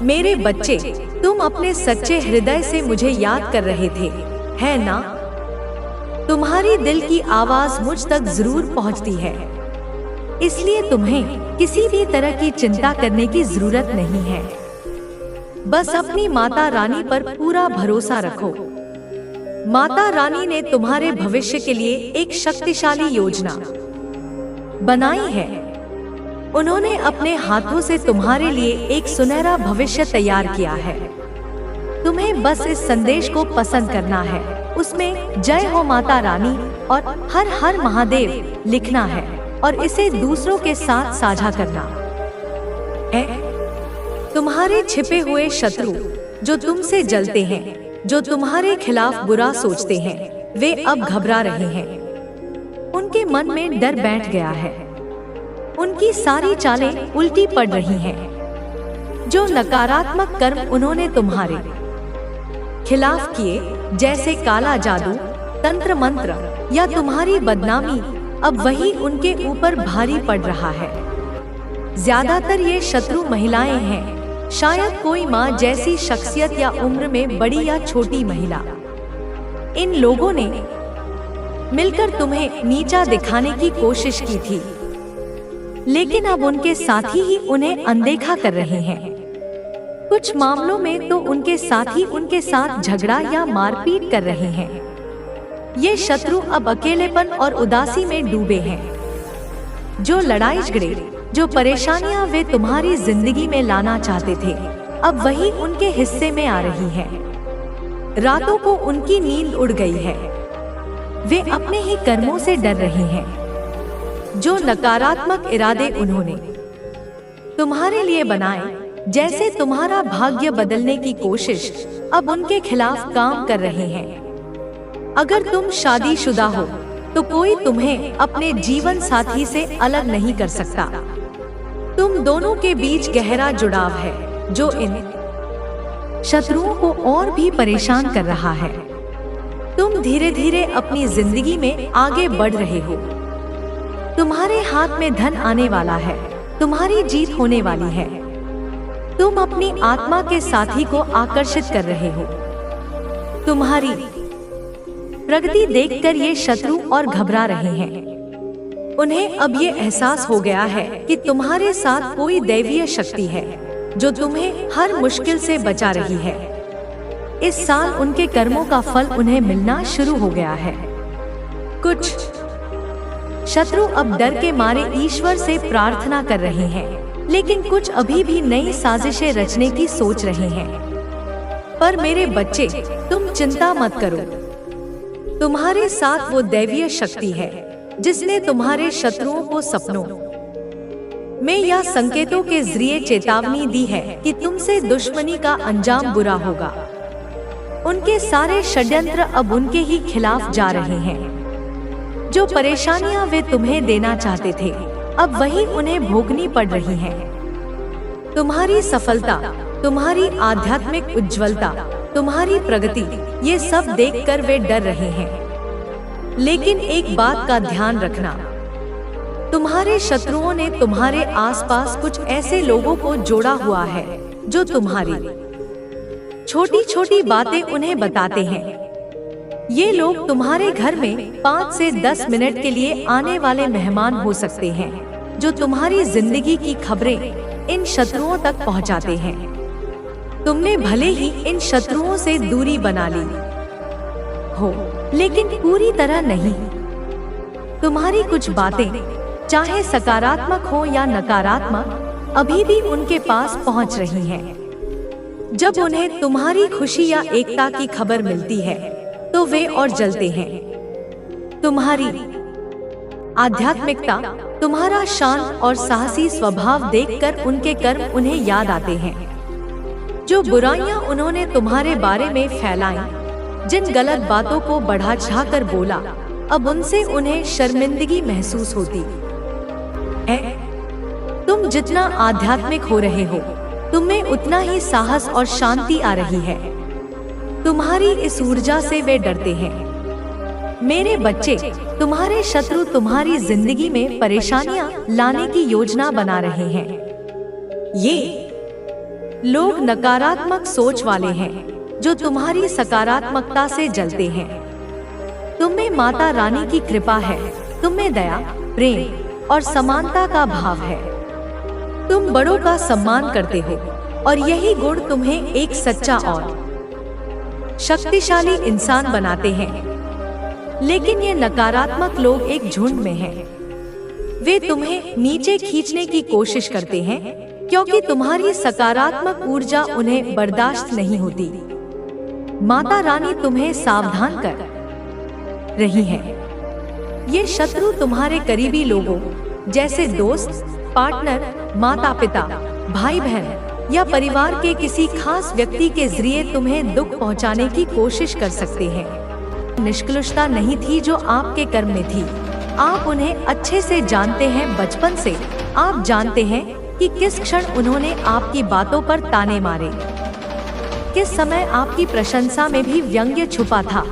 मेरे बच्चे, तुम अपने सच्चे हृदय से मुझे याद कर रहे थे, है ना? तुम्हारी दिल की आवाज मुझ तक जरूर पहुंचती है, इसलिए तुम्हें किसी भी तरह की चिंता करने की जरूरत नहीं है। बस अपनी माता रानी पर पूरा भरोसा रखो। माता रानी ने तुम्हारे भविष्य के लिए एक शक्तिशाली योजना बनाई है। उन्होंने अपने हाथों से तुम्हारे लिए एक सुनहरा भविष्य तैयार किया है। तुम्हें बस इस संदेश को पसंद करना है, उसमें जय हो माता रानी और हर हर महादेव लिखना है और इसे दूसरों के साथ साझा करना है। तुम्हारे छिपे हुए शत्रु जो तुमसे जलते हैं, जो तुम्हारे खिलाफ बुरा सोचते हैं, वे अब घबरा रहे हैं। उनके मन में डर बैठ गया है। उनकी सारी चालें उल्टी पड़ रही हैं। जो नकारात्मक कर्म उन्होंने तुम्हारे खिलाफ किए, जैसे काला जादू, तंत्र मंत्र या तुम्हारी बदनामी, अब वही उनके ऊपर भारी पड़ रहा है। ज्यादातर ये शत्रु महिलाएं हैं, शायद कोई माँ जैसी शख्सियत या उम्र में बड़ी या छोटी महिला। इन लोगों ने मिलकर तुम्हें नीचा दिखाने की कोशिश की थी, लेकिन अब उनके साथी ही उन्हें अनदेखा कर रहे हैं। कुछ मामलों में तो उनके साथी उनके साथ झगड़ा या मारपीट कर रहे हैं। ये शत्रु अब अकेलेपन और उदासी में डूबे हैं। जो लड़ाई झगड़े, जो परेशानियां वे तुम्हारी जिंदगी में लाना चाहते थे, अब वही उनके हिस्से में आ रही है। रातों को उनकी नींद उड़ गई है। वे अपने ही कर्मों से डर रहे हैं। जो नकारात्मक इरादे उन्होंने तुम्हारे लिए बनाए, जैसे तुम्हारा भाग्य बदलने की कोशिश, अब उनके खिलाफ काम कर रहे हैं। अगर तुम शादीशुदा हो तो कोई तुम्हें अपने जीवन साथी से अलग नहीं कर सकता। तुम दोनों के बीच गहरा जुड़ाव है, जो इन शत्रुओं को और भी परेशान कर रहा है। तुम धीरे धीरे अपनी जिंदगी में आगे बढ़ रहे हो। तुम्हारे हाथ में धन आने वाला है, तुम्हारी जीत होने वाली है। तुम अपनी आत्मा के साथी को आकर्षित कर रहे हो। तुम्हारी प्रगति देखकर ये शत्रु और घबरा रहे हैं। उन्हें अब ये एहसास हो गया है कि तुम्हारे साथ कोई दैवीय शक्ति है जो तुम्हें हर मुश्किल से बचा रही है। इस साल उनके कर्मों का फल उन्हें मिलना शुरू हो गया है। कुछ शत्रु अब डर के मारे ईश्वर से प्रार्थना कर रहे हैं, लेकिन कुछ अभी भी नई साजिशें रचने की सोच रहे हैं। पर मेरे बच्चे, तुम चिंता मत करो। तुम्हारे साथ वो दैवीय शक्ति है जिसने तुम्हारे शत्रुओं को सपनों में या संकेतों के जरिए चेतावनी दी है कि तुमसे दुश्मनी का अंजाम बुरा होगा। उनके सारे षड्यंत्र अब उनके ही खिलाफ जा रहे हैं। जो परेशानियां वे तुम्हें देना चाहते थे, अब वही उन्हें भोगनी पड़ रही हैं। तुम्हारी सफलता, तुम्हारी आध्यात्मिक उज्ज्वलता, तुम्हारी प्रगति, ये सब देखकर वे डर रहे हैं। लेकिन एक बात का ध्यान रखना, तुम्हारे शत्रुओं ने तुम्हारे आसपास कुछ ऐसे लोगों को जोड़ा हुआ है जो तुम्हारी छोटी छोटी बातें उन्हें बताते हैं। ये लोग तुम्हारे घर में 5 से 10 मिनट के लिए आने वाले मेहमान हो सकते हैं, जो तुम्हारी जिंदगी की खबरें इन शत्रुओं तक पहुंचाते हैं। तुमने भले ही इन शत्रुओं से दूरी बना ली हो, लेकिन पूरी तरह नहीं। तुम्हारी कुछ बातें, चाहे सकारात्मक हो या नकारात्मक, अभी भी उनके पास पहुंच रही हैं। जब उन्हें तुम्हारी खुशी या एकता की खबर मिलती है तो वे और जलते हैं। तुम्हारी आध्यात्मिकता, तुम्हारा शांत और साहसी स्वभाव देखकर उनके कर्म उन्हें याद आते हैं। जो बुराइयां उन्होंने तुम्हारे बारे में फैलाई, जिन गलत बातों को बढ़ा चढ़ाकर बोला, अब उनसे उन्हें शर्मिंदगी महसूस होती है। तुम जितना आध्यात्मिक हो रहे हो, तुम्हें उतना ही साहस और शांति आ रही है। तुम्हारी इस ऊर्जा से वे डरते हैं। मेरे बच्चे, तुम्हारे शत्रु तुम्हारी जिंदगी में परेशानियां लाने की योजना बना रहे हैं। ये लोग नकारात्मक सोच वाले हैं जो तुम्हारी सकारात्मकता से जलते हैं। तुम में माता रानी की कृपा है, तुम में दया, प्रेम और समानता का भाव है। तुम बड़ों का सम्मान करते हो और यही गुण तुम्हें एक सच्चा और शक्तिशाली इंसान बनाते हैं। लेकिन ये नकारात्मक लोग एक झुंड में हैं। वे तुम्हें नीचे खींचने की कोशिश करते हैं क्योंकि तुम्हारी सकारात्मक ऊर्जा उन्हें बर्दाश्त नहीं होती। माता रानी तुम्हें सावधान कर रही है। ये शत्रु तुम्हारे करीबी लोगों जैसे दोस्त, पार्टनर, माता पिता, भाई बहन या परिवार के किसी खास व्यक्ति के जरिए तुम्हें दुख पहुंचाने की कोशिश कर सकते हैं। निष्कलुषता नहीं थी जो आपके कर्म में थी। आप उन्हें अच्छे से जानते हैं। बचपन से आप जानते हैं कि किस क्षण उन्होंने आपकी बातों पर ताने मारे, किस समय आपकी प्रशंसा में भी व्यंग्य छुपा था,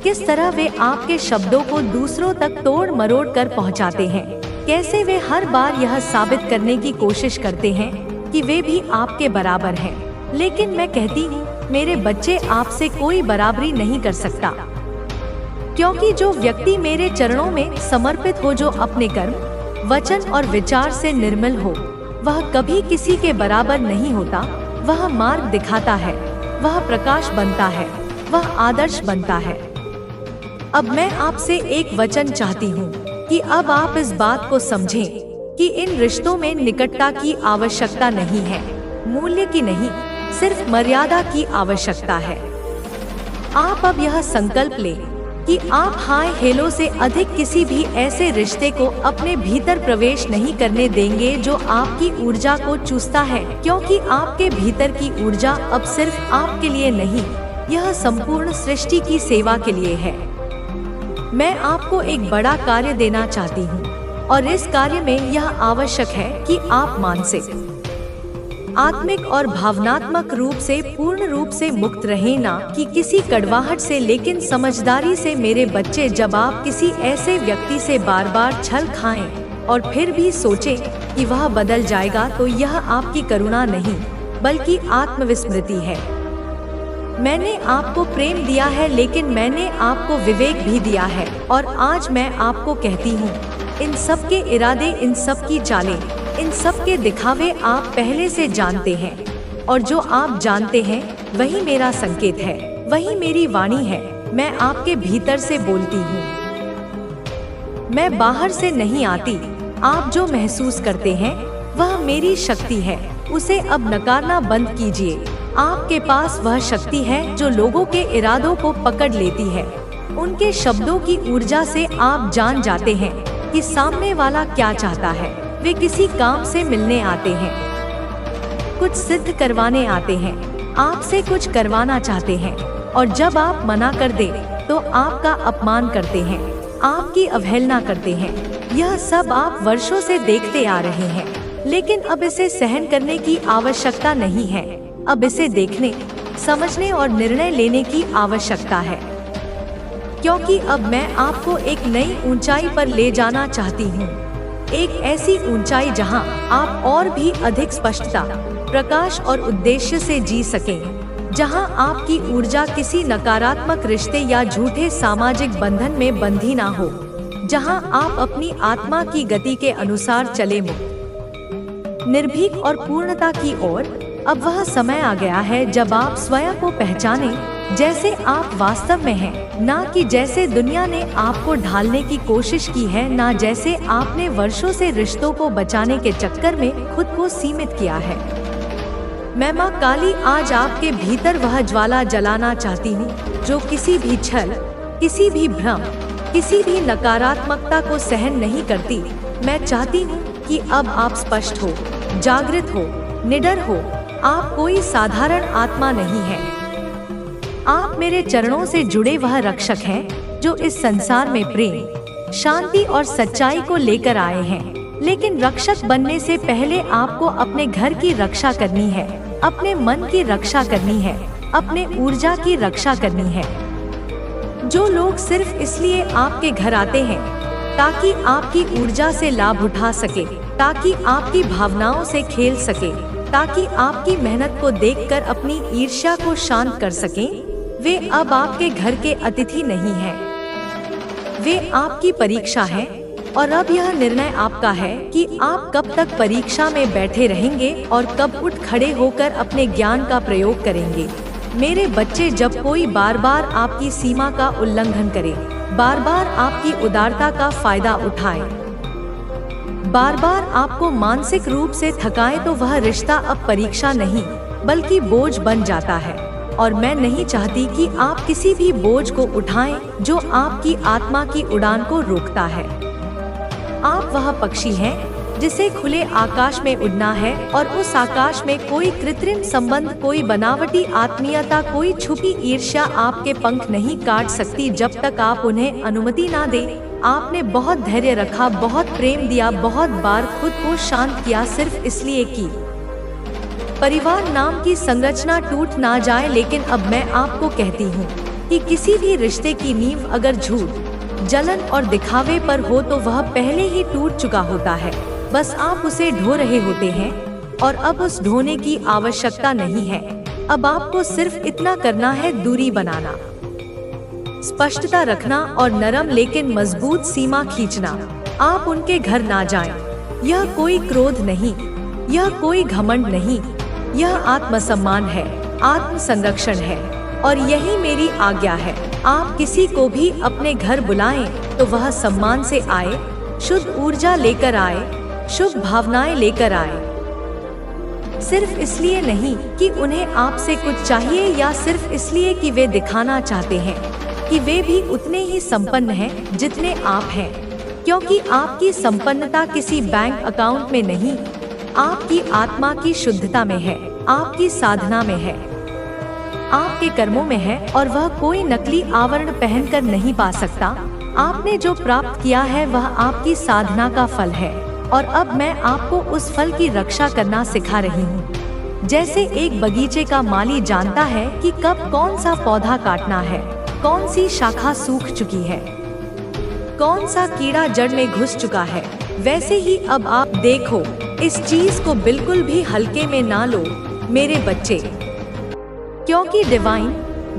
किस तरह वे आपके शब्दों को दूसरों तक तोड़ मरोड़ कर पहुंचाते हैं, कैसे वे हर बार यह साबित करने की कोशिश करते हैं कि वे भी आपके बराबर हैं। लेकिन मैं कहती हूँ, मेरे बच्चे आपसे कोई बराबरी नहीं कर सकता, क्योंकि जो व्यक्ति मेरे चरणों में समर्पित हो, जो अपने कर्म, वचन और विचार से निर्मल हो, वह कभी किसी के बराबर नहीं होता। वह मार्ग दिखाता है, वह प्रकाश बनता है, वह आदर्श बनता है। अब मैं आपसे एक वचन चाहती हूँ कि अब आप इस बात को समझें कि इन रिश्तों में निकटता की आवश्यकता नहीं है, मूल्य की नहीं, सिर्फ मर्यादा की आवश्यकता है। आप अब यह संकल्प लें कि आप हाय हेलो से अधिक किसी भी ऐसे रिश्ते को अपने भीतर प्रवेश नहीं करने देंगे जो आपकी ऊर्जा को चूसता है, क्योंकि आपके भीतर की ऊर्जा अब सिर्फ आपके लिए नहीं, यह संपूर्ण सृष्टि की सेवा के लिए है। मैं आपको एक बड़ा कार्य देना चाहती हूँ और इस कार्य में यह आवश्यक है कि आप मानसिक, आत्मिक और भावनात्मक रूप से पूर्ण रूप से मुक्त रहें, ना कि किसी कड़वाहट से लेकिन समझदारी से। मेरे बच्चे, जब आप किसी ऐसे व्यक्ति से बार बार छल खाएं और फिर भी सोचें कि वह बदल जाएगा, तो यह आपकी करुणा नहीं बल्कि आत्मविस्मृति है। मैंने आपको प्रेम दिया है, लेकिन मैंने आपको विवेक भी दिया है, और आज मैं आपको कहती हूँ, इन सब के इरादे, इन सब की चालें, इन सब के दिखावे आप पहले से जानते हैं, और जो आप जानते हैं वही मेरा संकेत है, वही मेरी वाणी है। मैं आपके भीतर से बोलती हूँ, मैं बाहर से नहीं आती। आप जो महसूस करते हैं वह मेरी शक्ति है, उसे अब नकारना बंद कीजिए। आपके पास वह शक्ति है जो लोगों के इरादों को पकड़ लेती है। उनके शब्दों की ऊर्जा से आप जान जाते हैं कि सामने वाला क्या चाहता है। वे किसी काम से मिलने आते हैं, कुछ सिद्ध करवाने आते हैं, आपसे कुछ करवाना चाहते हैं, और जब आप मना कर दे तो आपका अपमान करते हैं, आपकी अवहेलना करते हैं। यह सब आप वर्षों से देखते आ रहे हैं, लेकिन अब इसे सहन करने की आवश्यकता नहीं है। अब इसे देखने, समझने और निर्णय लेने की आवश्यकता है, क्योंकि अब मैं आपको एक नई ऊंचाई पर ले जाना चाहती हूँ। एक ऐसी ऊंचाई जहां आप और भी अधिक स्पष्टता, प्रकाश और उद्देश्य से जी सकें, जहां आपकी ऊर्जा किसी नकारात्मक रिश्ते या झूठे सामाजिक बंधन में बंधी ना हो, जहां आप अपनी आत्मा की गति के अनुसार चले, मुक्त, निर्भीक और पूर्णता की ओर। अब वह समय आ गया है जब आप स्वयं को पहचानें जैसे आप वास्तव में हैं, ना कि जैसे दुनिया ने आपको ढालने की कोशिश की है, ना जैसे आपने वर्षों से रिश्तों को बचाने के चक्कर में खुद को सीमित किया है। मैं माँ काली आज आपके भीतर वह ज्वाला जलाना चाहती हूँ जो किसी भी छल, किसी भी भ्रम, किसी भी नकारात्मकता को सहन नहीं करती। मैं चाहती हूँ कि अब आप स्पष्ट हो, जागृत हो, निडर हो। आप कोई साधारण आत्मा नहीं है। आप मेरे चरणों से जुड़े वह रक्षक हैं जो इस संसार में प्रेम, शांति और सच्चाई को लेकर आए हैं। लेकिन रक्षक बनने से पहले आपको अपने घर की रक्षा करनी है, अपने मन की रक्षा करनी है, अपने ऊर्जा की रक्षा करनी है। जो लोग सिर्फ इसलिए आपके घर आते हैं ताकि आपकी ऊर्जा से लाभ उठा सके, ताकि आपकी भावनाओं से खेल सके, ताकि आपकी मेहनत को देखकर अपनी ईर्ष्या को शांत कर सकें। वे अब आपके घर के अतिथि नहीं हैं, वे आपकी परीक्षा है और अब यह निर्णय आपका है कि आप कब तक परीक्षा में बैठे रहेंगे और कब उठ खड़े होकर अपने ज्ञान का प्रयोग करेंगे। मेरे बच्चे, जब कोई बार बार आपकी सीमा का उल्लंघन करे, बार बार आपकी उदारता का फायदा उठाए, बार बार आपको मानसिक रूप से थकाए, तो वह रिश्ता अब परीक्षा नहीं बल्कि बोझ बन जाता है। और मैं नहीं चाहती कि आप किसी भी बोझ को उठाएं जो आपकी आत्मा की उड़ान को रोकता है। आप वह पक्षी हैं जिसे खुले आकाश में उड़ना है और उस आकाश में कोई कृत्रिम संबंध, कोई बनावटी आत्मीयता, कोई छुपी ईर्ष्या आपके पंख नहीं काट सकती जब तक आप उन्हें अनुमति ना दें। आपने बहुत धैर्य रखा, बहुत प्रेम दिया, बहुत बार खुद को शांत किया, सिर्फ इसलिए कि परिवार नाम की संरचना टूट ना जाए। लेकिन अब मैं आपको कहती हूँ कि किसी भी रिश्ते की नींव अगर झूठ, जलन और दिखावे पर हो तो वह पहले ही टूट चुका होता है। बस आप उसे ढो रहे होते हैं और अब उस ढोने की आवश्यकता नहीं है। अब आपको सिर्फ इतना करना है, दूरी बनाना, स्पष्टता रखना और नरम लेकिन मजबूत सीमा खींचना। आप उनके घर ना जाएं। यह कोई क्रोध नहीं, यह कोई घमंड नहीं, यह आत्मसम्मान है, आत्म संरक्षण है और यही मेरी आज्ञा है। आप किसी को भी अपने घर बुलाएं तो वह सम्मान से आए, शुद्ध ऊर्जा लेकर आए, शुभ भावनाएं लेकर आए। सिर्फ इसलिए नहीं कि उन्हें आपसे कुछ चाहिए या सिर्फ इसलिए कि वे दिखाना चाहते हैं कि वे भी उतने ही संपन्न हैं जितने आप हैं। क्योंकि आपकी संपन्नता किसी बैंक अकाउंट में नहीं, आपकी आत्मा की शुद्धता में है, आपकी साधना में है, आपके कर्मों में है और वह कोई नकली आवरण पहनकर नहीं पा सकता। आपने जो प्राप्त किया है वह आपकी साधना का फल है और अब मैं आपको उस फल की रक्षा करना सिखा रही हूँ। जैसे एक बगीचे का माली जानता है कि कब कौन सा पौधा काटना है, कौन सी शाखा सूख चुकी है, कौन सा कीड़ा जड़ में घुस चुका है, वैसे ही अब आप देखो, इस चीज को बिल्कुल भी हल्के में ना लो मेरे बच्चे, क्योंकि डिवाइन,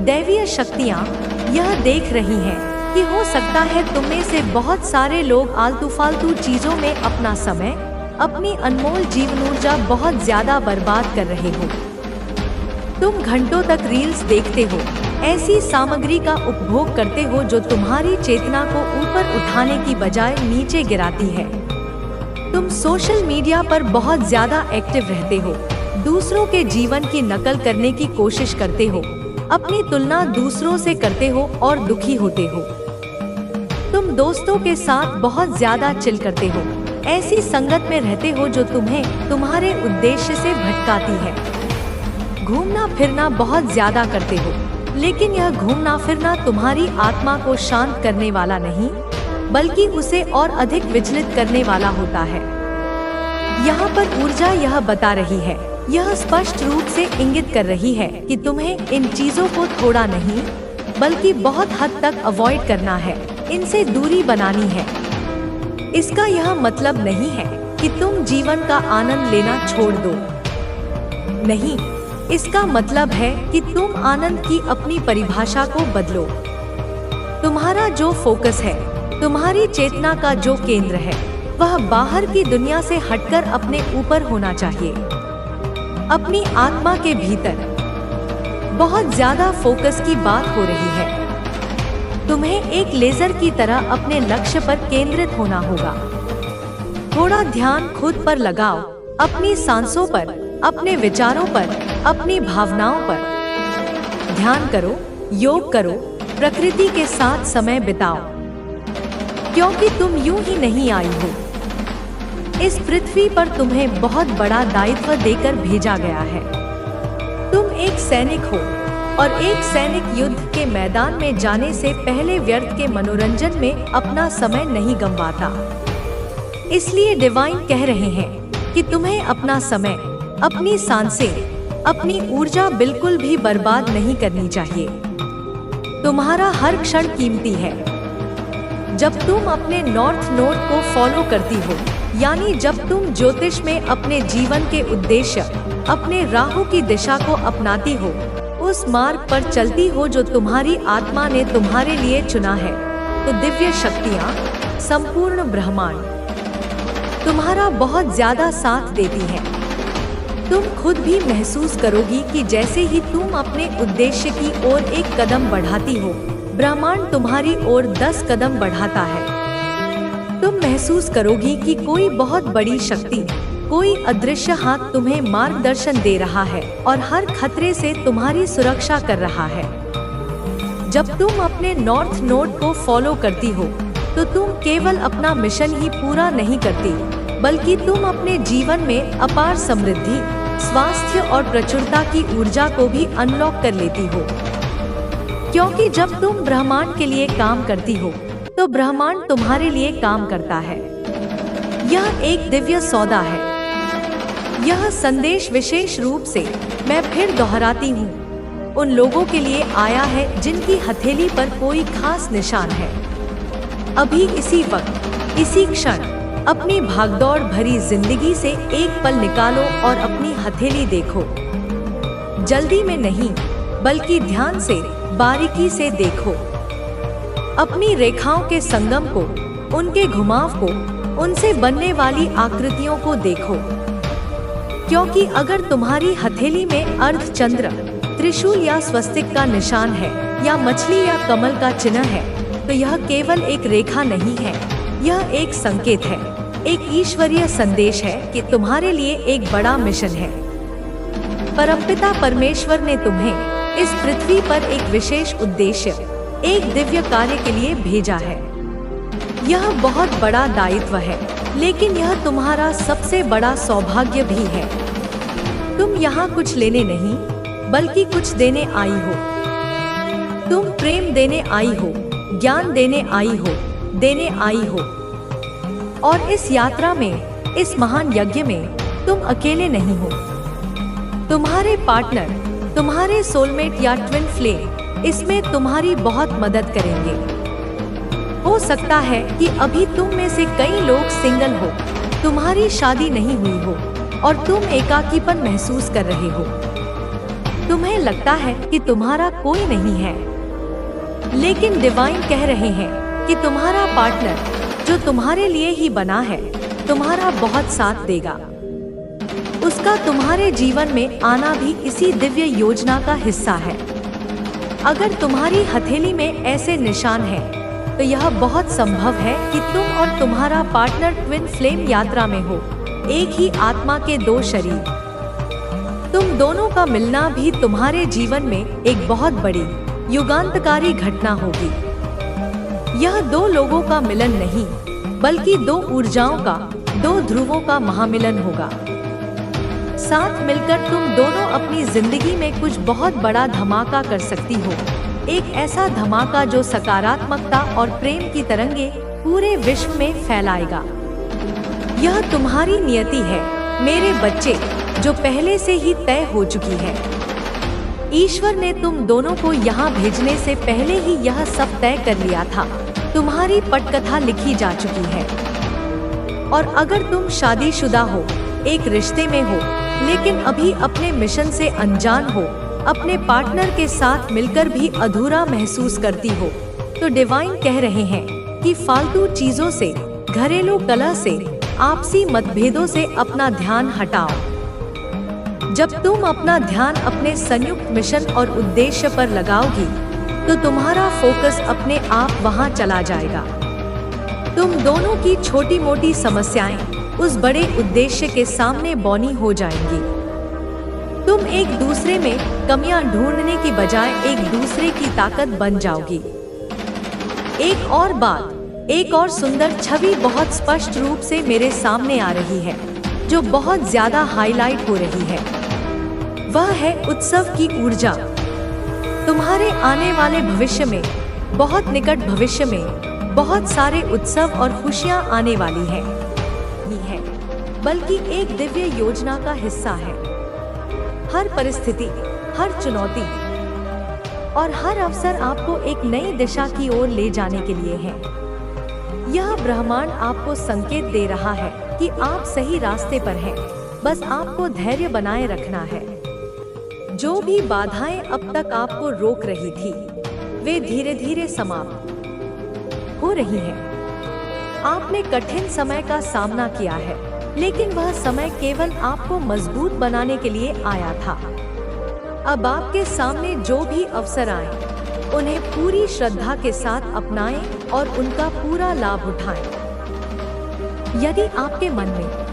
दैवीय शक्तियाँ यह देख रही हैं कि हो सकता है तुम में से बहुत सारे लोग आलतू फालतू चीजों में अपना समय, अपनी अनमोल जीवन ऊर्जा बहुत ज्यादा बर्बाद कर रहे हो। तुम घंटों तक रील्स देखते हो, ऐसी सामग्री का उपभोग करते हो जो तुम्हारी चेतना को ऊपर उठाने की बजाय नीचे गिराती है। तुम सोशल मीडिया पर बहुत ज्यादा एक्टिव रहते हो, दूसरों के जीवन की नकल करने की कोशिश करते हो, अपनी तुलना दूसरों से करते हो और दुखी होते हो। तुम दोस्तों के साथ बहुत ज्यादा चिल करते हो, ऐसी संगत में रहते हो जो तुम्हें तुम्हारे उद्देश्य से भटकाती है। घूमना फिरना बहुत ज्यादा करते हो, लेकिन यह घूमना फिरना तुम्हारी आत्मा को शांत करने वाला नहीं, बल्कि उसे और अधिक विचलित करने वाला होता है। यहाँ पर ऊर्जा यह बता रही है, यह स्पष्ट रूप से इंगित कर रही है कि तुम्हें इन चीजों को थोड़ा नहीं बल्कि बहुत हद तक अवॉइड करना है, इनसे दूरी बनानी है। इसका यह मतलब नहीं है कि तुम जीवन का आनंद लेना छोड़ दो, नहीं, इसका मतलब है कि तुम आनंद की अपनी परिभाषा को बदलो। तुम्हारा जो फोकस है, तुम्हारी चेतना का जो केंद्र है, वह बाहर की दुनिया से हटकर अपने ऊपर होना चाहिए, अपनी आत्मा के भीतर। बहुत ज्यादा फोकस की बात हो रही है। तुम्हें एक लेजर की तरह अपने लक्ष्य पर केंद्रित होना होगा। थोड़ा ध्यान खुद पर लगाओ, अपनी सांसों पर, अपने विचारों पर, अपनी भावनाओं पर ध्यान करो, योग करो, प्रकृति के साथ समय बिताओ, क्योंकि तुम यूं ही नहीं आई हो। इस पृथ्वी पर तुम्हें बहुत बड़ा दायित्व देकर भेजा गया है। तुम एक सैनिक हो और एक सैनिक युद्ध के मैदान में जाने से पहले व्यर्थ के मनोरंजन में अपना समय नहीं गंवाता। इसलिए डिवाइन कह रहे हैं कि तुम्हें अपना समय, अपनी सांसें, अपनी ऊर्जा बिल्कुल भी बर्बाद नहीं करनी चाहिए। तुम्हारा हर क्षण कीमती है। जब तुम अपने नॉर्थ नोड को फॉलो करती हो, यानी जब तुम ज्योतिष में अपने जीवन के उद्देश्य, अपने राहों की दिशा को अपनाती हो, उस मार्ग पर चलती हो जो तुम्हारी आत्मा ने तुम्हारे लिए चुना है, तो दिव्य शक्तियाँ, संपूर्ण ब्रह्मांड तुम्हारा बहुत ज्यादा साथ देती है। तुम खुद भी महसूस करोगी कि जैसे ही तुम अपने उद्देश्य की ओर एक कदम बढ़ाती हो, ब्रह्मांड तुम्हारी ओर 10 कदम बढ़ाता है। तुम महसूस करोगी कि कोई बहुत बड़ी शक्ति, कोई अदृश्य हाथ तुम्हें मार्गदर्शन दे रहा है और हर खतरे से तुम्हारी सुरक्षा कर रहा है। जब तुम अपने नॉर्थ नोड को फॉलो करती हो, तो तुम केवल अपना मिशन ही पूरा नहीं करती, बल्कि तुम अपने जीवन में अपार समृद्धि, स्वास्थ्य और प्रचुरता की ऊर्जा को भी अनलॉक कर लेती हो। क्योंकि जब तुम ब्रह्मांड के लिए काम करती हो, तो ब्रह्मांड तुम्हारे लिए काम करता है। यह एक दिव्य सौदा है। यह संदेश विशेष रूप से मैं फिर दोहराती हूँ, उन लोगों के लिए आया है जिनकी हथेली पर कोई खास निशान है। अभी इसी वक्त, इसी क्षण अपनी भागदौड़ भरी जिंदगी से एक पल निकालो और अपनी हथेली देखो। जल्दी में नहीं, बल्कि ध्यान से, बारीकी से देखो। अपनी रेखाओं के संगम को, उनके घुमाव को, उनसे बनने वाली आकृतियों को देखो। क्योंकि अगर तुम्हारी हथेली में अर्धचंद्र, त्रिशूल या स्वस्तिक का निशान है, या मछली या कमल का चिन्ह है, तो यह केवल एक रेखा नहीं है, यह एक संकेत है, एक ईश्वरीय संदेश है कि तुम्हारे लिए एक बड़ा मिशन है। परमपिता परमेश्वर ने तुम्हें इस पृथ्वी पर एक विशेष उद्देश्य, एक दिव्य कार्य के लिए भेजा है। यह बहुत बड़ा दायित्व है, लेकिन यह तुम्हारा सबसे बड़ा सौभाग्य भी है। तुम यहाँ कुछ लेने नहीं, बल्कि कुछ देने आई हो। तुम प्रेम देने आई हो, ज्ञान देने आई हो, देने आई हो। और इस यात्रा में, इस महान यज्ञ में तुम अकेले नहीं हो। तुम्हारे पार्टनर, तुम्हारे सोलमेट या ट्विन फ्लेम इसमें तुम्हारी बहुत मदद करेंगे। हो सकता है कि अभी तुम में से कई लोग सिंगल हो, तुम्हारी शादी नहीं हुई हो और तुम एकाकीपन महसूस कर रहे हो। तुम्हें लगता है कि तुम्हारा कोई नहीं है, लेकिन डिवाइन कह रहे हैं कि तुम्हारा पार्टनर, जो तुम्हारे लिए ही बना है, तुम्हारा बहुत साथ देगा। उसका तुम्हारे जीवन में आना भी इसी दिव्य योजना का हिस्सा है। अगर तुम्हारी हथेली में ऐसे निशान हैं, तो यह बहुत संभव है कि तुम और तुम्हारा पार्टनर ट्विन फ्लेम यात्रा में हो, एक ही आत्मा के दो शरीर। तुम दोनों का मिलना भी तुम्हारे जीवन में एक बहुत बड़ी युगांतकारी घटना होगी। यह दो लोगों का मिलन नहीं, बल्कि दो ऊर्जाओं का, दो ध्रुवों का महामिलन होगा। साथ मिलकर तुम दोनों अपनी जिंदगी में कुछ बहुत बड़ा धमाका कर सकती हो, एक ऐसा धमाका जो सकारात्मकता और प्रेम की तरंगे पूरे विश्व में फैलाएगा। यह तुम्हारी नियति है, मेरे बच्चे, जो पहले से ही तय हो चुकी है। ईश्वर ने तुम दोनों को यहाँ भेजने से पहले ही यह सब तय कर लिया था। तुम्हारी पटकथा लिखी जा चुकी है। और अगर तुम शादीशुदा हो, एक रिश्ते में हो, लेकिन अभी अपने मिशन से अनजान हो, अपने पार्टनर के साथ मिलकर भी अधूरा महसूस करती हो, तो डिवाइन कह रहे हैं कि फालतू चीजों से, घरेलू कलह से, आपसी मतभेदों से अपना ध्यान हटाओ। जब तुम अपना ध्यान अपने संयुक्त मिशन और उद्देश्य पर लगाओगी, तो तुम्हारा फोकस अपने आप वहां चला जाएगा। तुम दोनों की छोटी मोटी समस्याएं उस बड़े उद्देश्य के सामने बौनी हो जाएंगी। तुम एक दूसरे में कमियां ढूंढने की बजाय एक दूसरे की ताकत बन जाओगी। एक और बात, एक और सुंदर छवि बहुत स्पष्ट रूप से मेरे सामने आ रही है, जो बहुत ज्यादा हाईलाइट हो रही है। वह है उत्सव की ऊर्जा। तुम्हारे आने वाले भविष्य में, बहुत निकट भविष्य में, बहुत सारे उत्सव और खुशियां आने वाली हैं। बल्कि एक दिव्य योजना का हिस्सा है। हर परिस्थिति, हर चुनौती और हर अवसर आपको एक नई दिशा की ओर ले जाने के लिए है। यह ब्रह्मांड आपको संकेत दे रहा है कि आप सही रास्ते पर हैं, बस आपको धैर्य बनाए रखना है। जो भी बाधाएं अब तक आपको रोक रही थी, वे धीरे धीरे समाप्त हो रही हैं। आपने कठिन समय का सामना किया है, लेकिन वह समय केवल आपको मजबूत बनाने के लिए आया था। अब आपके सामने जो भी अवसर आए, उन्हें पूरी श्रद्धा के साथ अपनाएं और उनका पूरा लाभ उठाएं। यदि आपके मन में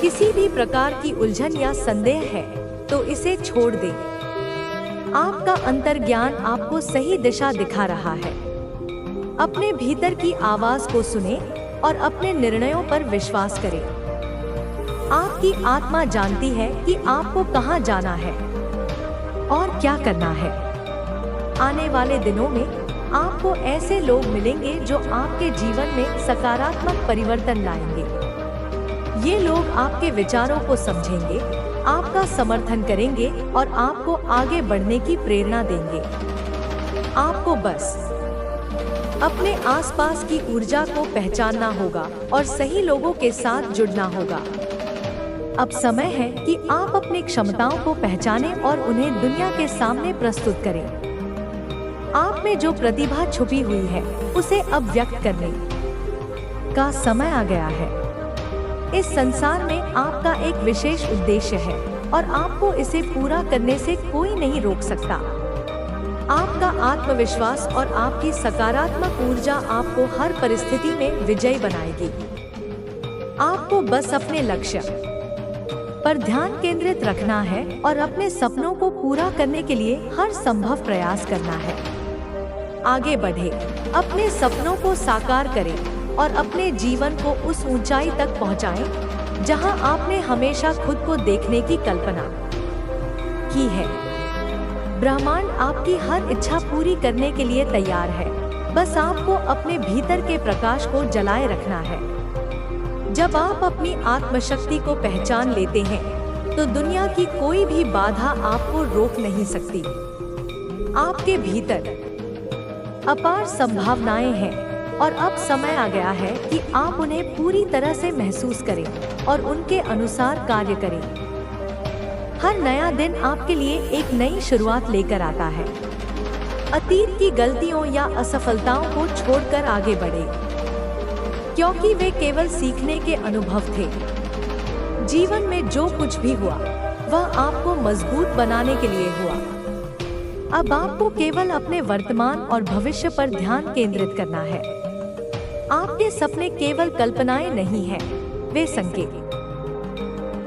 किसी भी प्रकार की उलझन या संदेह है, तो इसे छोड़ दें। आपका अंतर्ज्ञान आपको सही दिशा दिखा रहा है। अपने भीतर की आवाज को सुने और अपने निर्णयों पर विश्वास करें। आपकी आत्मा जानती है कि आपको कहां जाना है और क्या करना है। आने वाले दिनों में आपको ऐसे लोग मिलेंगे जो आपके जीवन में सकारात्मक परिवर्तन लाएंगे। ये लोग आपके विचारों को समझेंगे, आपका समर्थन करेंगे और आपको आगे बढ़ने की प्रेरणा देंगे। आपको बस अपने आसपास की ऊर्जा को पहचानना होगा और सही लोगों के साथ जुड़ना होगा। अब समय है कि आप अपनी क्षमताओं को पहचानें और उन्हें दुनिया के सामने प्रस्तुत करें। आप में जो प्रतिभा छुपी हुई है, उसे अब व्यक्त करने का समय आ गया है। इस संसार में आपका एक विशेष उद्देश्य है और आपको इसे पूरा करने से कोई नहीं रोक सकता। आपका आत्मविश्वास और आपकी सकारात्मक ऊर्जा आपको हर परिस्थिति में विजयी बनाएगी। आपको बस अपने लक्ष्य पर ध्यान केंद्रित रखना है और अपने सपनों को पूरा करने के लिए हर संभव प्रयास करना है। आगे बढ़े, अपने सपनों को साकार करें और अपने जीवन को उस ऊंचाई तक पहुंचाएं, जहां आपने हमेशा खुद को देखने की कल्पना की है। ब्रह्मांड आपकी हर इच्छा पूरी करने के लिए तैयार है। बस आपको अपने भीतर के प्रकाश को जलाए रखना है। जब आप अपनी आत्मशक्ति को पहचान लेते हैं, तो दुनिया की कोई भी बाधा आपको रोक नहीं सकती। आपके भीतर अपार संभावनाएं हैं और अब समय आ गया है कि आप उन्हें पूरी तरह से महसूस करें और उनके अनुसार कार्य करें। हर नया दिन आपके लिए एक नई शुरुआत लेकर आता है। अतीत की गलतियों या असफलताओं को छोड़कर आगे बढ़े, क्योंकि वे केवल सीखने के अनुभव थे। जीवन में जो कुछ भी हुआ, वह आपको मजबूत बनाने के लिए हुआ। अब आपको केवल अपने वर्तमान और भविष्य पर ध्यान केंद्रित करना है। आपके सपने केवल कल्पनाएं नहीं हैं, वे संकेत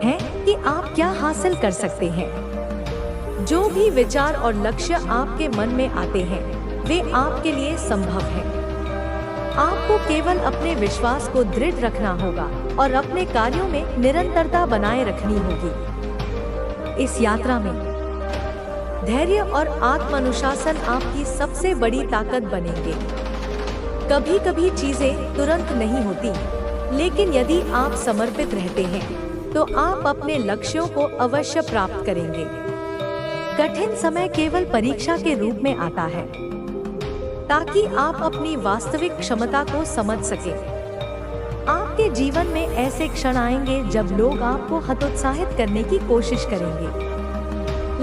हैं कि आप क्या हासिल कर सकते हैं। जो भी विचार और लक्ष्य आपके मन में आते हैं, वे आपके लिए संभव हैं। आपको केवल अपने विश्वास को दृढ़ रखना होगा और अपने कार्यों में निरंतरता बनाए रखनी होगी। इस यात्रा में धैर्य और आत्मानुशासन आपकी सबसे बड़ी ताकत बनेंगे। कभी कभी चीजें तुरंत नहीं होती, लेकिन यदि आप समर्पित रहते हैं, तो आप अपने लक्ष्यों को अवश्य प्राप्त करेंगे। कठिन समय केवल परीक्षा के रूप में आता है, ताकि आप अपनी वास्तविक क्षमता को समझ सकें। आपके जीवन में ऐसे क्षण आएंगे जब लोग आपको हतोत्साहित करने की कोशिश करेंगे,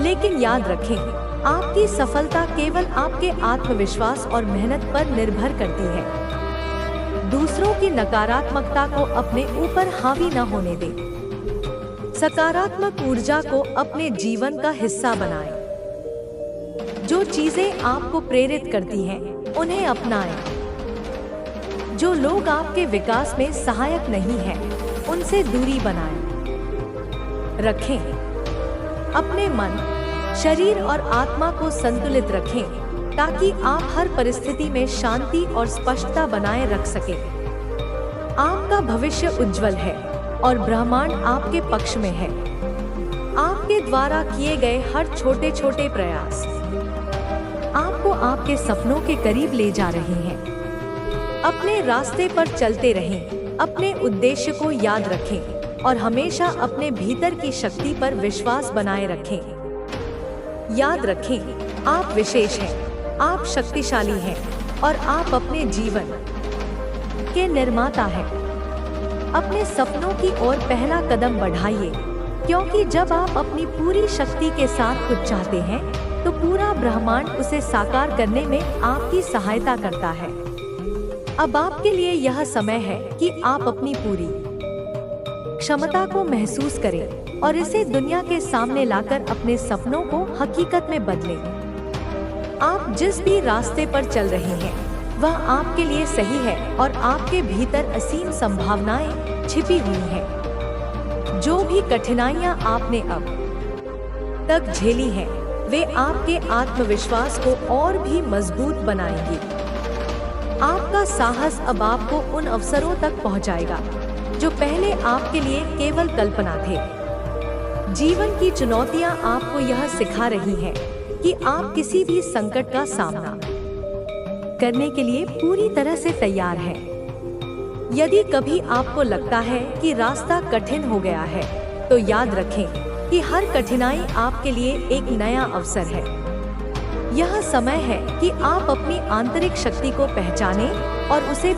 लेकिन याद रखें, आपकी सफलता केवल आपके आत्मविश्वास और मेहनत पर निर्भर करती है। दूसरों की नकारात्मकता को अपने ऊपर हावी न होने दें। सकारात्मक ऊर्जा को अपने जीवन का हिस्सा बनाएं। जो चीजें आपको प्रेरित करती हैं, उन्हें अपनाएं। जो लोग आपके विकास में सहायक नहीं हैं, उनसे दूरी बनाएं रखें। अपने मन, शरीर और आत्मा को संतुलित रखें, ताकि आप हर परिस्थिति में शांति और स्पष्टता बनाए रख सकें। आपका भविष्य उज्जवल है और ब्रह्मांड आपके पक्ष में है। आपके द्वारा किए गए हर छोटे छोटे प्रयास आपको आपके सपनों के करीब ले जा रहे हैं। अपने रास्ते पर चलते रहें, अपने उद्देश्य को याद रखें और हमेशा अपने भीतर की शक्ति पर विश्वास बनाए रखें। याद रखें, आप विशेष हैं, आप शक्तिशाली हैं और आप अपने जीवन के निर्माता हैं। अपने सपनों की ओर पहला कदम बढ़ाइए, क्योंकि जब आप अपनी पूरी शक्ति के साथ कुछ चाहते हैं तो पूरा ब्रह्मांड उसे साकार करने में आपकी सहायता करता है। अब आपके लिए यह समय है कि आप अपनी पूरी क्षमता को महसूस करें और इसे दुनिया के सामने लाकर अपने सपनों को हकीकत में बदलें। आप जिस भी रास्ते पर चल रहे हैं वह आपके लिए सही है और आपके भीतर असीम संभावनाएं छिपी हुई हैं। जो भी कठिनाइयां आपने अब तक झेली हैं, वे आपके आत्मविश्वास को और भी मजबूत बनाएंगी। आपका साहस अब आपको उन अवसरों तक पहुंचाएगा जो पहले आपके लिए केवल कल्पना थे। जीवन की चुनौतियां आपको यह सिखा रही हैं कि आप किसी भी संकट का सामना करने के लिए पूरी तरह से तैयार हैं। यदि कभी आपको लगता है कि रास्ता कठिन हो गया है, तो याद रखें कि हर कठिनाई आपके लिए एक नया अवसर है। यह समय है कि आप अपनी आंतरिक शक्ति को पहचानें और उसे